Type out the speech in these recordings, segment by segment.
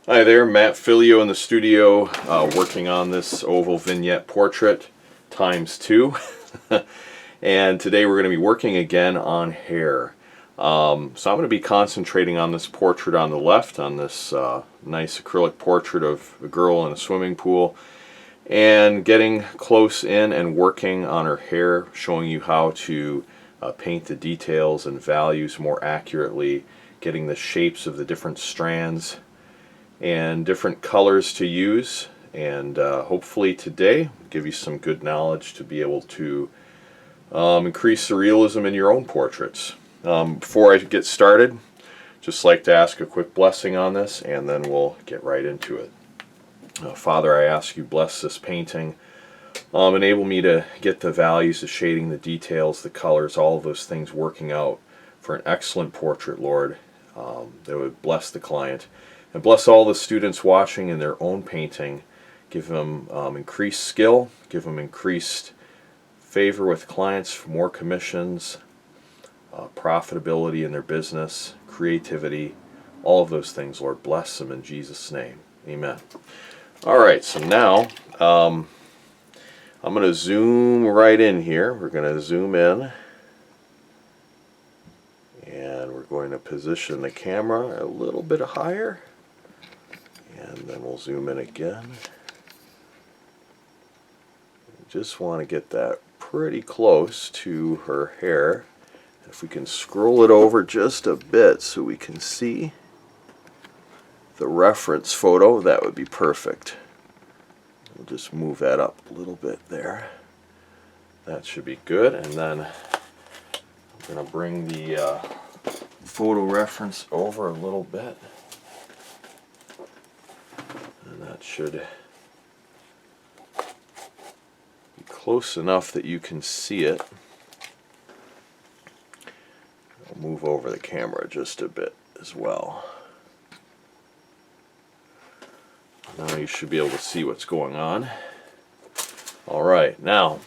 Hi there, mattphilleo in the studio, working on this oval vignette portrait ×2. And today we're going to be working again on hair. So I'm going to be concentrating on this portrait on the left, on this nice acrylic portrait of a girl in a swimming pool, and getting close in and working on her hair, showing you how to paint the details and values more accurately, getting the shapes of the different strands and different colors to use, and hopefully today give you some good knowledge to be able to increase the realism in your own portraits. Before I get started, just like to ask a quick blessing on this, and then we'll get right into it. Father, I ask you bless this painting, enable me to get the values, the shading, the details, the colors, all of those things working out for an excellent portrait, Lord, that would bless the client. And bless all the students watching in their own painting. Give them increased skill, give them increased favor with clients, more commissions, profitability in their business, creativity, all of those things, Lord. Bless them in Jesus' name. Amen. Alright, so now I'm going to zoom right in here. We're going to zoom in. And we're going to position the camera a little bit higher. And then we'll zoom in again. Just want to get that pretty close to her hair. If we can scroll it over just a bit so we can see the reference photo, that would be perfect. We'll just move that up a little bit there. That should be good. And then I'm going to bring the photo reference over a little bit. That should be close enough that you can see it. I'll move over the camera just a bit as well. Now you should be able to see what's going on. Alright, now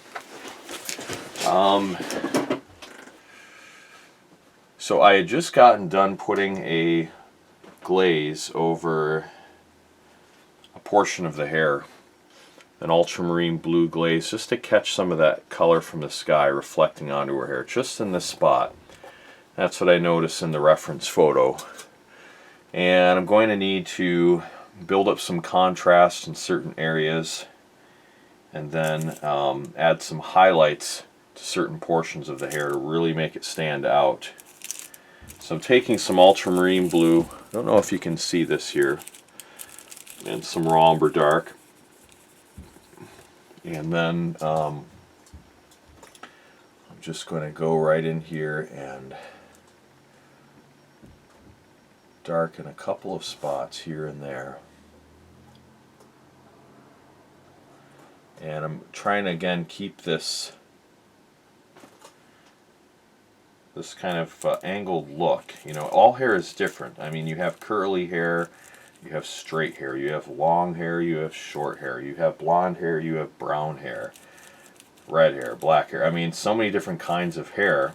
so I had just gotten done putting a glaze over portion of the hair, an ultramarine blue glaze, just to catch some of that color from the sky reflecting onto her hair, just in this spot. That's what I noticed in the reference photo. And I'm going to need to build up some contrast in certain areas, and then add some highlights to certain portions of the hair to really make it stand out. So I'm taking some ultramarine blue, I don't know if you can see this here, and some raw umber dark, and then I'm just going to go right in here and darken a couple of spots here and there. And I'm trying to again keep this kind of angled look. You know, all hair is different. I mean, you have curly hair, you have straight hair, you have long hair, you have short hair, you have blonde hair, you have brown hair, red hair, black hair. I mean, so many different kinds of hair.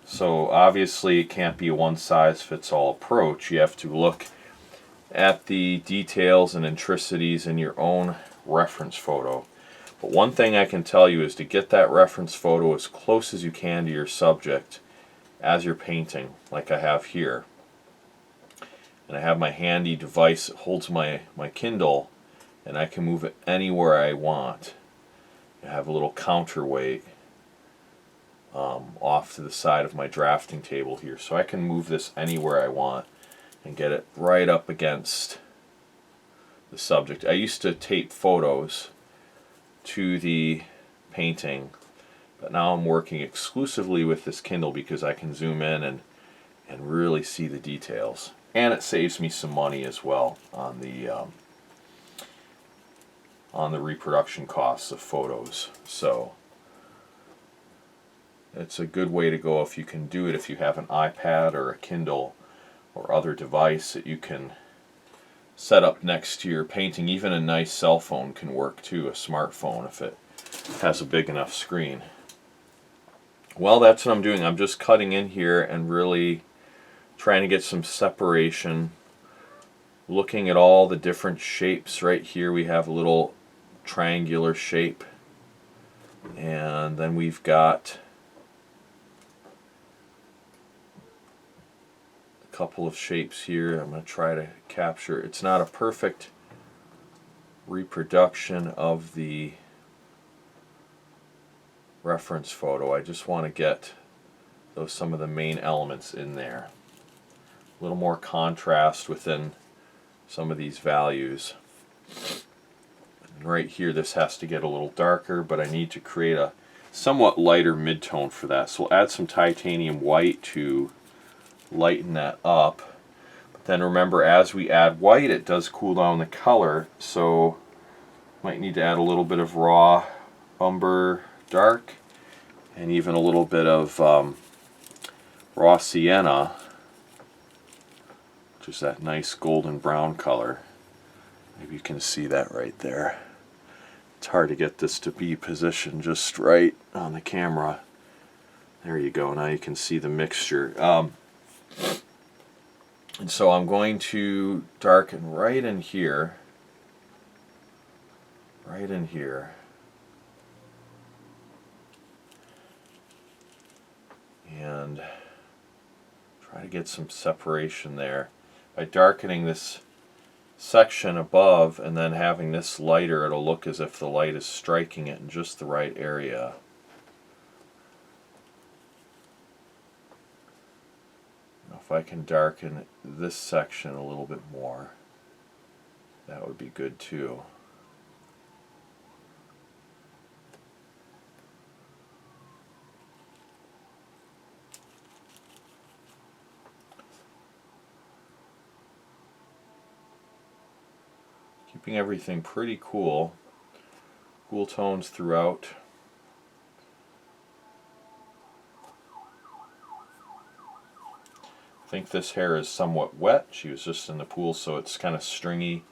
So obviously it can't be a one-size-fits-all approach. You have to look at the details and intricacies in your own reference photo. But one thing I can tell you is to get that reference photo as close as you can to your subject as you're painting, like I have here. And I have my handy device that holds my Kindle, and I can move it anywhere I want. I have a little counterweight off to the side of my drafting table here, so I can move this anywhere I want and get it right up against the subject. I used to tape photos to the painting, but now I'm working exclusively with this Kindle because I can zoom in and really see the details. And it saves me some money as well on the reproduction costs of photos. So it's a good way to go if you can do it, if you have an iPad or a Kindle or other device that you can set up next to your painting. Even a nice cell phone can work too, a smartphone, if it has a big enough screen. Well, that's what I'm doing. I'm just cutting in here and really trying to get some separation, looking at all the different shapes. Right here we have a little triangular shape, and then we've got a couple of shapes here. I'm going to try to capture. It's not a perfect reproduction of the reference photo. I just want to get some of the main elements in there. A little more contrast within some of these values. And right here this has to get a little darker, but I need to create a somewhat lighter midtone for that. So we'll add some titanium white to lighten that up. But then remember, as we add white, it does cool down the color, so might need to add a little bit of raw umber dark and even a little bit of raw sienna, which is that nice golden brown color. Maybe you can see that right there. It's hard to get this to be positioned just right on the camera. There you go. Now you can see the mixture. And so I'm going to darken right in here. Right in here. And try to get some separation there. By darkening this section above and then having this lighter, it'll look as if the light is striking it in just the right area. Now if I can darken this section a little bit more, that would be good too. Keeping everything pretty cool. Cool tones throughout. I think this hair is somewhat wet. She was just in the pool, so it's kind of stringy.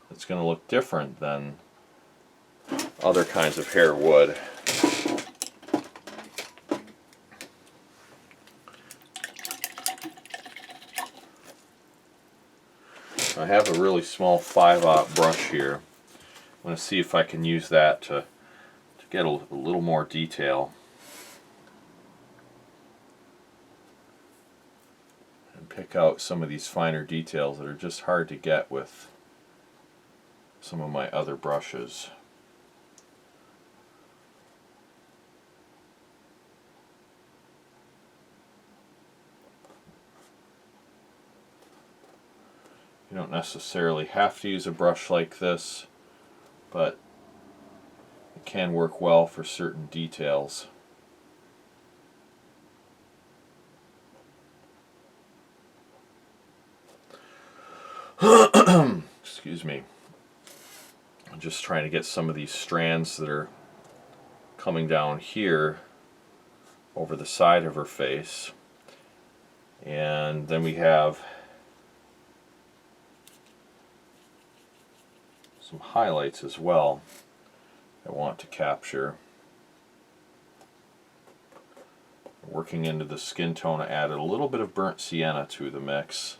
It's going to look different than other kinds of hair would. I have a really small 5/0 brush here. I'm going to see if I can use that to get a little more detail. And pick out some of these finer details that are just hard to get with some of my other brushes. You don't necessarily have to use a brush like this, but it can work well for certain details. Excuse me. I'm just trying to get some of these strands that are coming down here over the side of her face. And then we have some highlights as well I want to capture. Working into the skin tone, I added a little bit of burnt sienna to the mix,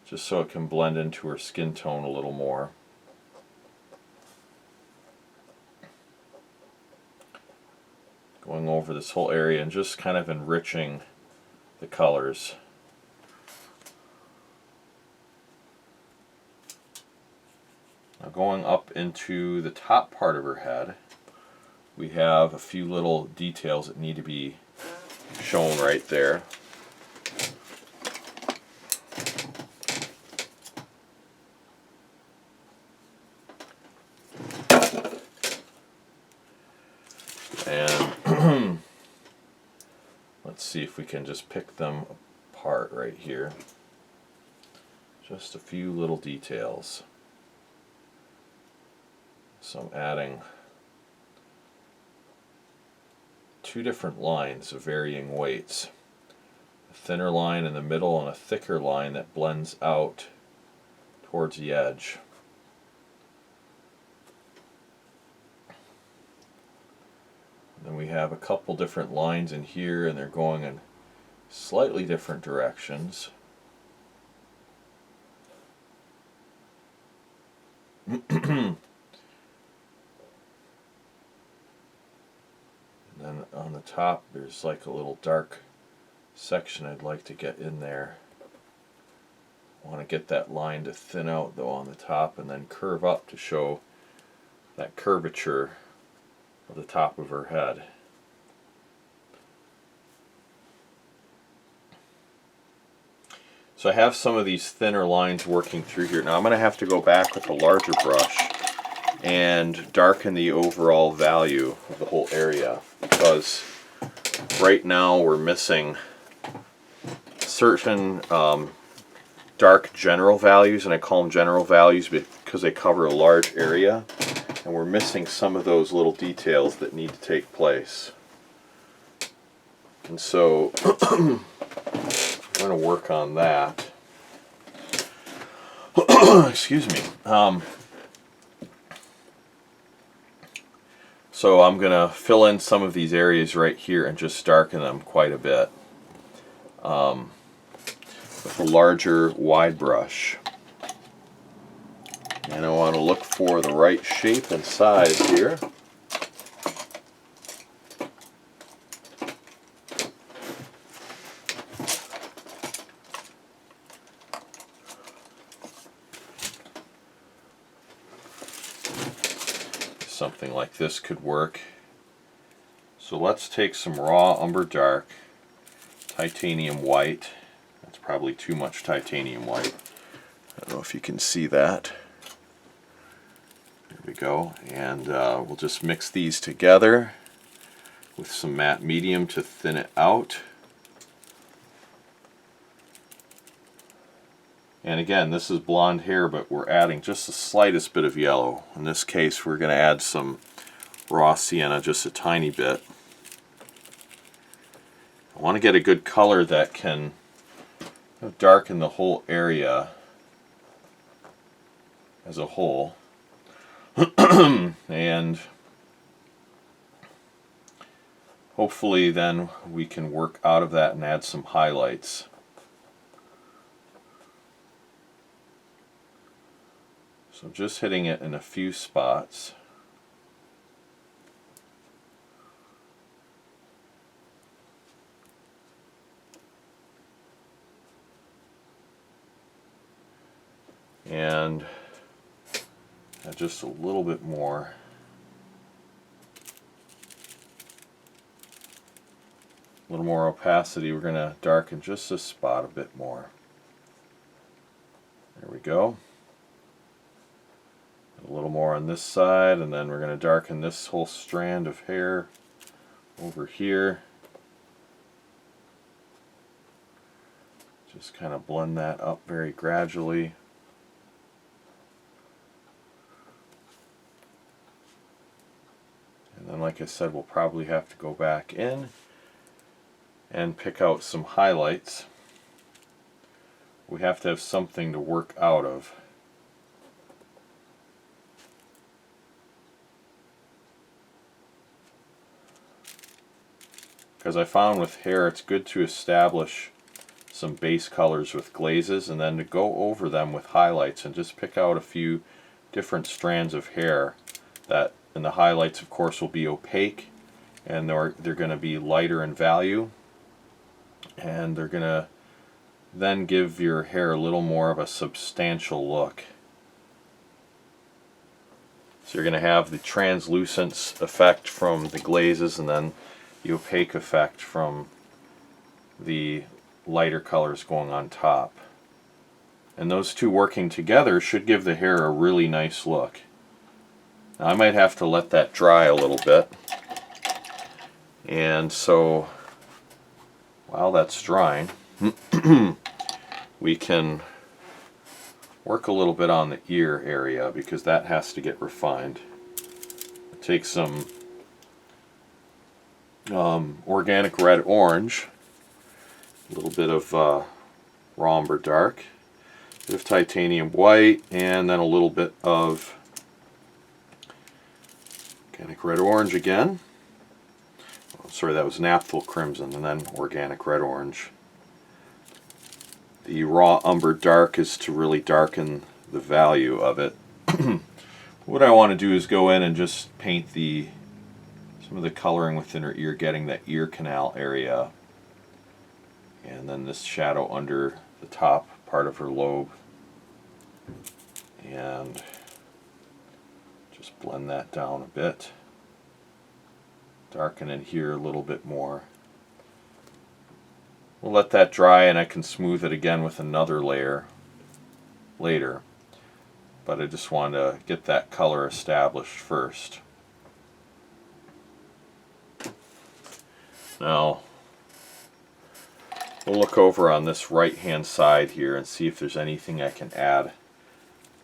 just so it can blend into her skin tone a little more. Going over this whole area and just kind of enriching the colors. Now going up into the top part of her head, we have a few little details that need to be shown right there. And let's see if we can just pick them apart right here. Just a few little details. So I'm adding two different lines of varying weights. A thinner line in the middle and a thicker line that blends out towards the edge. And then we have a couple different lines in here, and they're going in slightly different directions. And then on the top there's like a little dark section I'd like to get in there. I want to get that line to thin out though on the top and then curve up to show that curvature of the top of her head. So I have some of these thinner lines working through here. Now I'm going to have to go back with a larger brush and darken the overall value of the whole area, because right now we're missing certain dark general values, and I call them general values because they cover a large area, and we're missing some of those little details that need to take place. And so I'm going to work on that. Excuse me. So I'm going to fill in some of these areas right here and just darken them quite a bit with a larger wide brush. And I want to look for the right shape and size here. Something like this could work. So let's take some raw umber dark, titanium white. That's probably too much titanium white. I don't know if you can see that. There we go. And we'll just mix these together with some matte medium to thin it out. And again, this is blonde hair, but we're adding just the slightest bit of yellow. In this case, we're going to add some raw sienna, just a tiny bit. I want to get a good color that can darken the whole area as a whole. And hopefully then we can work out of that and add some highlights. So just hitting it in a few spots. And add just a little bit more. A little more opacity. We're going to darken just this spot a bit more. There we go. A little more on this side, and then we're going to darken this whole strand of hair over here. Just kind of blend that up very gradually. And then, like I said, we'll probably have to go back in and pick out some highlights. We have to have something to work out of. Because I found with hair it's good to establish some base colors with glazes and then to go over them with highlights and just pick out a few different strands of hair that, and the highlights of course will be opaque and they're going to be lighter in value, and they're going to then give your hair a little more of a substantial look. So you're going to have the translucence effect from the glazes and then the opaque effect from the lighter colors going on top. And those two working together should give the hair a really nice look. Now I might have to let that dry a little bit. And so while that's drying, we can work a little bit on the ear area because that has to get refined. Take some organic red orange, a little bit of raw umber dark, a bit of titanium white, and then a little bit of organic red orange again. Oh, sorry, that was naphthalene crimson, and then organic red orange. The raw umber dark is to really darken the value of it. What I want to do is go in and just paint some of the coloring within her ear, getting that ear canal area, and then this shadow under the top part of her lobe, and just blend that down a bit, darken in here a little bit more. We'll let that dry and I can smooth it again with another layer later, but I just want to get that color established first. Now we'll look over on this right hand side here and see if there's anything I can add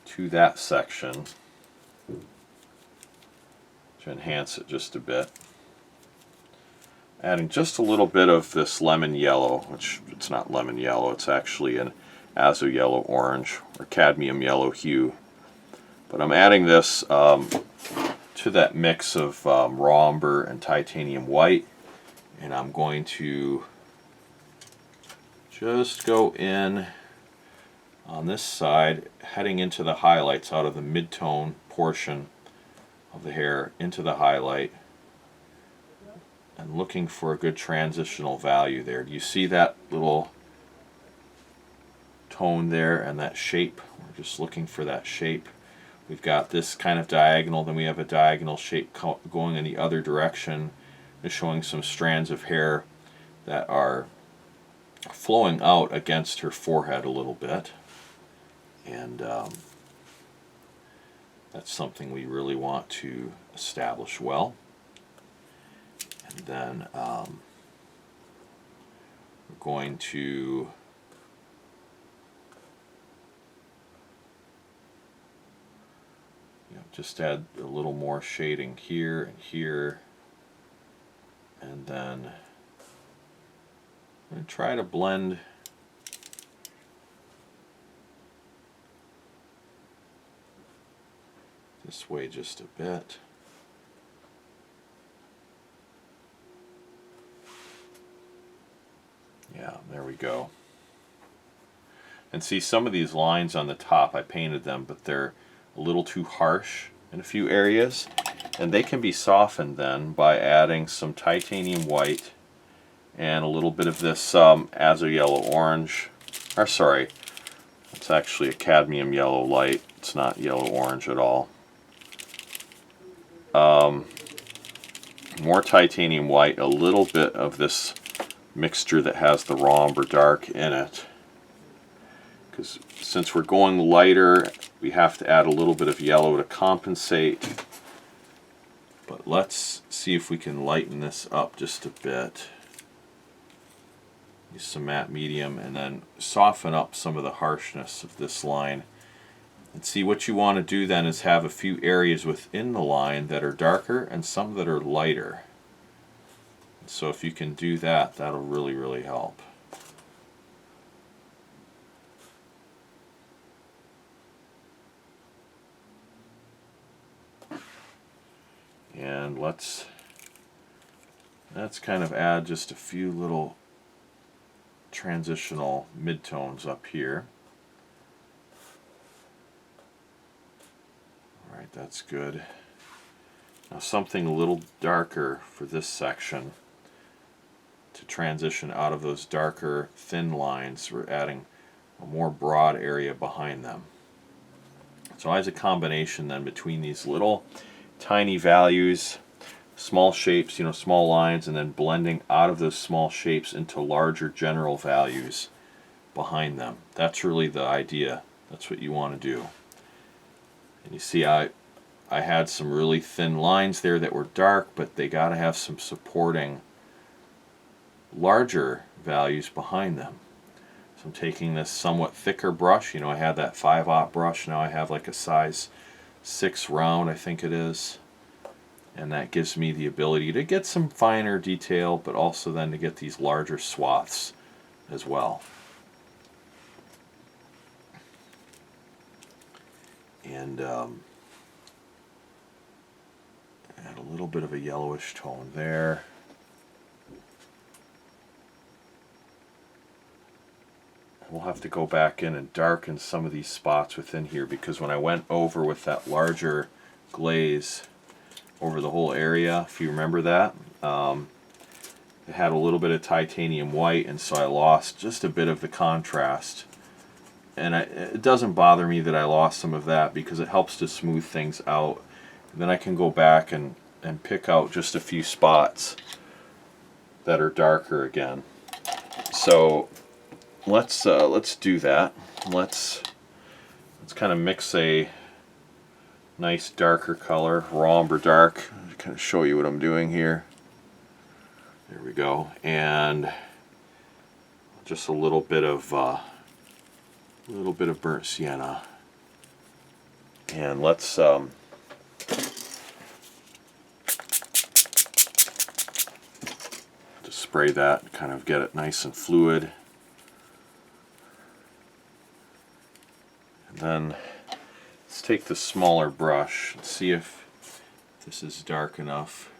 to that section to enhance it just a bit. Adding just a little bit of this lemon yellow, which it's not lemon yellow, it's actually an azo yellow orange or cadmium yellow hue. But I'm adding this to that mix of raw umber and titanium white, and I'm going to just go in on this side, heading into the highlights out of the mid-tone portion of the hair into the highlight, and looking for a good transitional value there. Do you see that little tone there and that shape? We're just looking for that shape. We've got this kind of diagonal, then we have a diagonal shape going in the other direction, is showing some strands of hair that are flowing out against her forehead a little bit, and that's something we really want to establish well. And then we're going to just add a little more shading here and here, and then I'm going to try to blend this way just a bit. Yeah, there we go. And see, some of these lines on the top, I painted them, but they're a little too harsh in a few areas, and they can be softened then by adding some titanium white and a little bit of this azo yellow orange, or sorry, it's actually a cadmium yellow light, it's not yellow orange at all. More titanium white, a little bit of this mixture that has the raw umber dark in it, because since we're going lighter we have to add a little bit of yellow to compensate. But let's see if we can lighten this up just a bit. Use some matte medium and then soften up some of the harshness of this line. And see, what you want to do then is have a few areas within the line that are darker and some that are lighter. So if you can do that, that'll really, really help. And let's kind of add just a few little transitional midtones up here. Alright, that's good. Now something a little darker for this section to transition out of those darker thin lines. We're adding a more broad area behind them. So I have a combination then between these little tiny values, small shapes, small lines, and then blending out of those small shapes into larger general values behind them. That's really the idea. That's what you want to do. And you see I had some really thin lines there that were dark, but they got to have some supporting larger values behind them. So I'm taking this somewhat thicker brush. I had that 5/0 brush. Now I have like a size 6 round, I think it is. And that gives me the ability to get some finer detail, but also then to get these larger swaths as well. And add a little bit of a yellowish tone there. We'll have to go back in and darken some of these spots within here, because when I went over with that larger glaze over the whole area, if you remember that. It had a little bit of titanium white, and so I lost just a bit of the contrast. And it doesn't bother me that I lost some of that because it helps to smooth things out. And then I can go back and pick out just a few spots that are darker again. So let's do that. Let's kind of mix a nice darker color, raw umber dark. I'll kind of show you what I'm doing here. There we go, and just a little bit of burnt sienna, and let's just spray that, kind of get it nice and fluid, and then let's take the smaller brush and see if this is dark enough.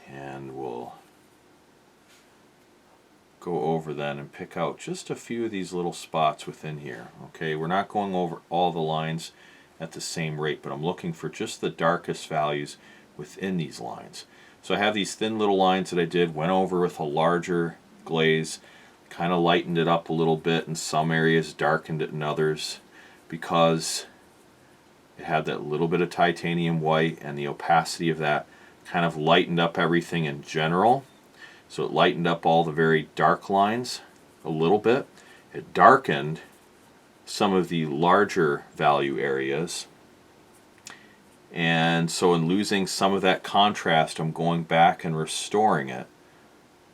And we'll go over then and pick out just a few of these little spots within here. Okay, we're not going over all the lines at the same rate, but I'm looking for just the darkest values within these lines. So I have these thin little lines that I went over with a larger glaze, kind of lightened it up a little bit in some areas, darkened it in others, because it had that little bit of titanium white, and the opacity of that kind of lightened up everything in general. So it lightened up all the very dark lines a little bit. It darkened some of the larger value areas. And so in losing some of that contrast, I'm going back and restoring it.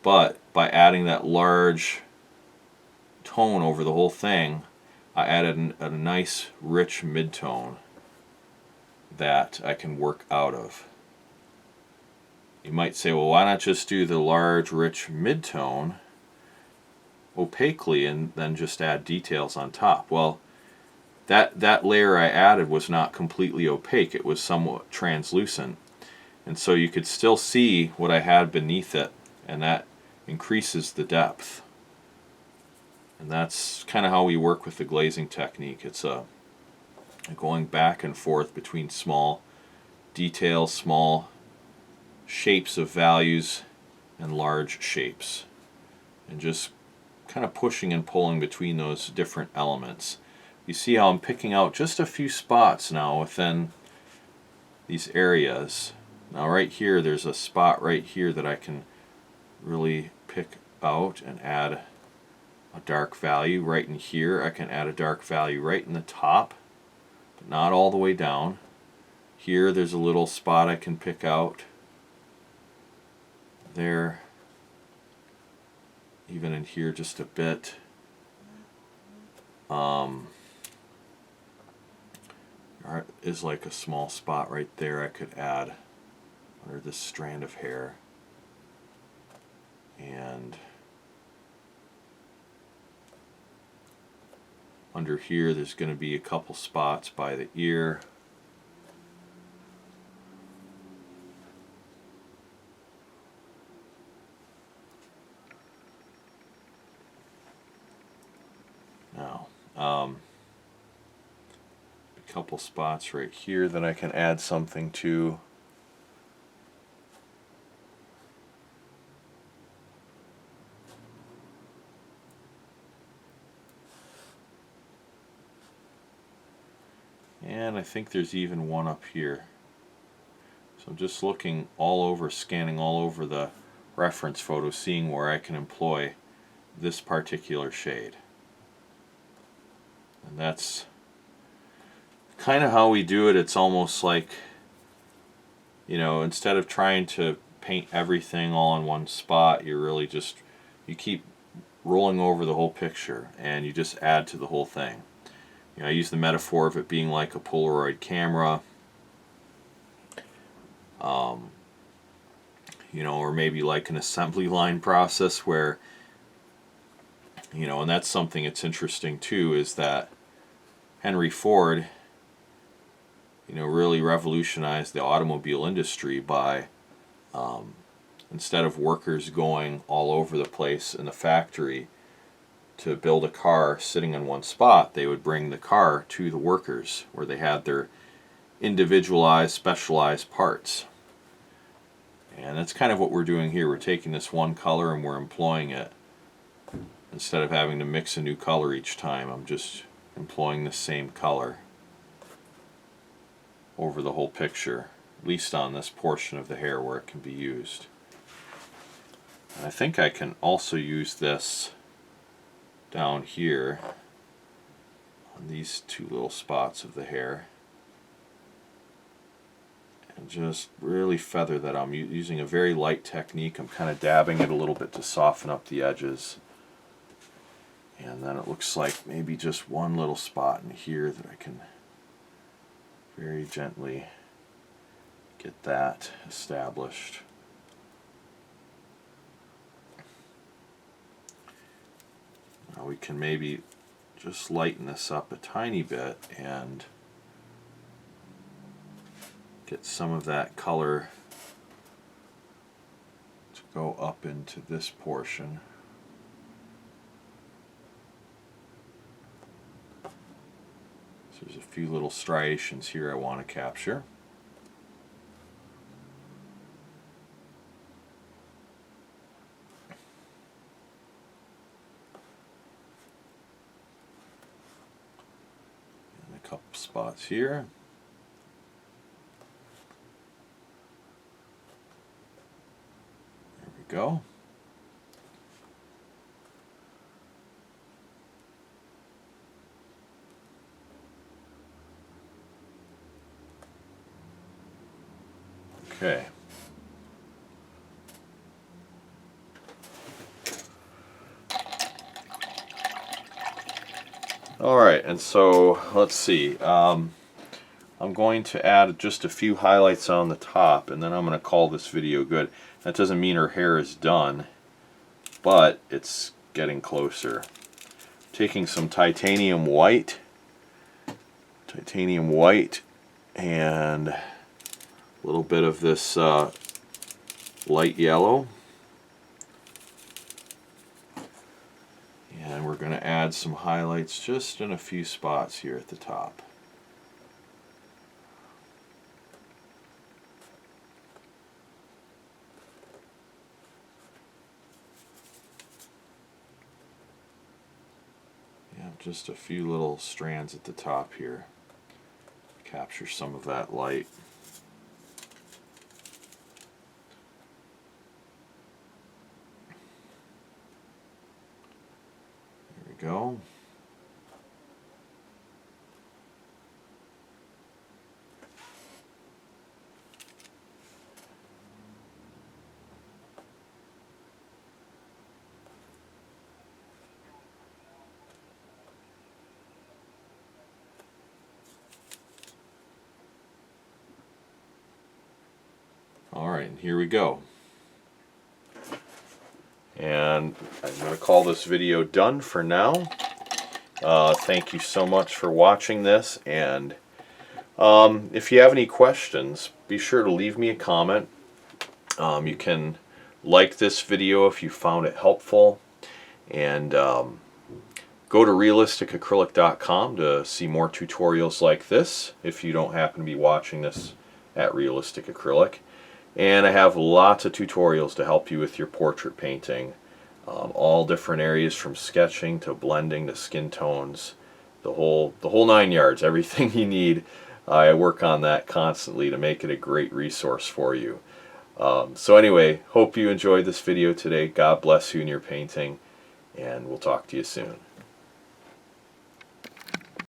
But by adding that large tone over the whole thing, I added a nice rich mid-tone that I can work out of. You might say, well, why not just do the large, rich mid-tone opaquely and then just add details on top? Well, that layer I added was not completely opaque. It was somewhat translucent. And so you could still see what I had beneath it, and that increases the depth. And that's kind of how we work with the glazing technique. It's going back and forth between small details, small shapes of values, and large shapes, and just kind of pushing and pulling between those different elements. You see how I'm picking out just a few spots now within these areas. Now right here, there's a spot right here that I can really pick out and add a dark value. Right in here I can add a dark value right in the top, but not all the way down. Here there's a little spot I can pick out. There, even in here just a bit. There is like a small spot right there I could add under this strand of hair. And under here there's going to be a couple spots by the ear. Now, a couple spots right here that I can add something to. And I think there's even one up here. So I'm just looking all over, scanning all over the reference photo, seeing where I can employ this particular shade. And that's kind of how we do it. It's almost like, you know, instead of trying to paint everything all in one spot, you're really just, you keep rolling over the whole picture and you just add to the whole thing. You know, I use the metaphor of it being like a Polaroid camera, you know, or maybe like an assembly line process where, you know, and that's something that's interesting too, is that Henry Ford, you know, really revolutionized the automobile industry by, instead of workers going all over the place in the factory to build a car sitting in one spot, they would bring the car to the workers where they had their individualized, specialized parts. And that's kind of what we're doing here. We're taking this one color and we're employing it. Instead of having to mix a new color each time, I'm just employing the same color over the whole picture, at least on this portion of the hair where it can be used. And I think I can also use this down here on these two little spots of the hair and just really feather that. I'm using a very light technique. I'm kind of dabbing it a little bit to soften up the edges. And then it looks like maybe just one little spot in here that I can very gently get that established. Now we can maybe just lighten this up a tiny bit and get some of that color to go up into this portion. So there's a few little striations here I want to capture. Couple spots here. There we go. Okay. Alright, and so let's see. I'm going to add just a few highlights on the top, and then I'm going to call this video good. That doesn't mean her hair is done, but it's getting closer. Taking some titanium white, and a little bit of this light yellow. And we're going to add some highlights just in a few spots here at the top. Yeah, just a few little strands at the top here. Capture some of that light. Go. All right, and here we go. And I'm going to call this video done for now. Thank you so much for watching this, and if you have any questions, be sure to leave me a comment. You can like this video if you found it helpful, and go to realisticacrylic.com to see more tutorials like this if you don't happen to be watching this at Realistic Acrylic. And I have lots of tutorials to help you with your portrait painting. All different areas from sketching to blending to skin tones. The whole 9 yards, everything you need. I work on that constantly to make it a great resource for you. So anyway, hope you enjoyed this video today. God bless you in your painting, and we'll talk to you soon.